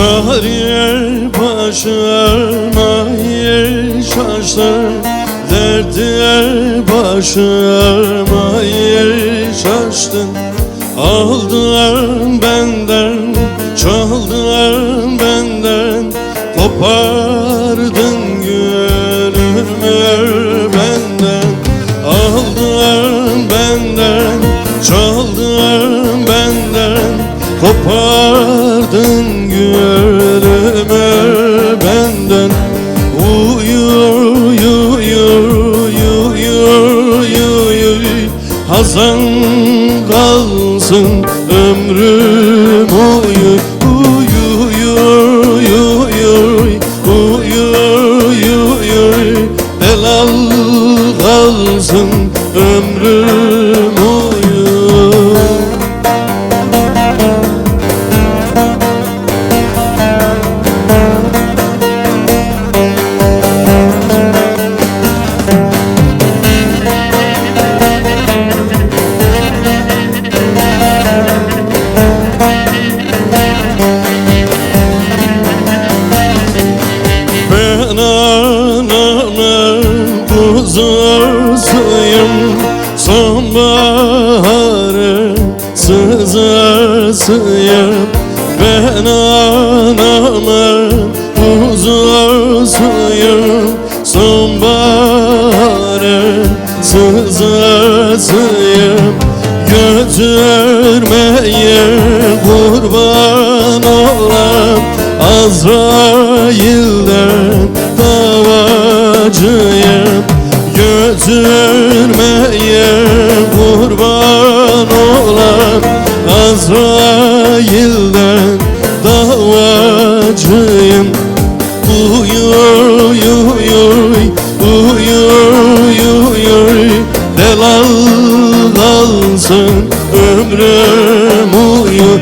Çare başıma şaştın, derdiye başıma şaştın. Aldılar benden, çaldılar benden, kopardın gönlümü benden. Aldılar benden, çaldılar benden, kopardın gönlümü benden. Hazan kalsın ömrüm uyu. Helal kalsın ömrüm uyu. Ben anamın kuzusuyum, sonbaharın sızısıyım. Ben anamın kuzusuyum, sonbaharın sızısıyım. Götürmeye kurban olan Azrail'den davacıyım. Götürmeye kurban olan Azrail'den davacıyım. Helal kalsın ömrüm uyu.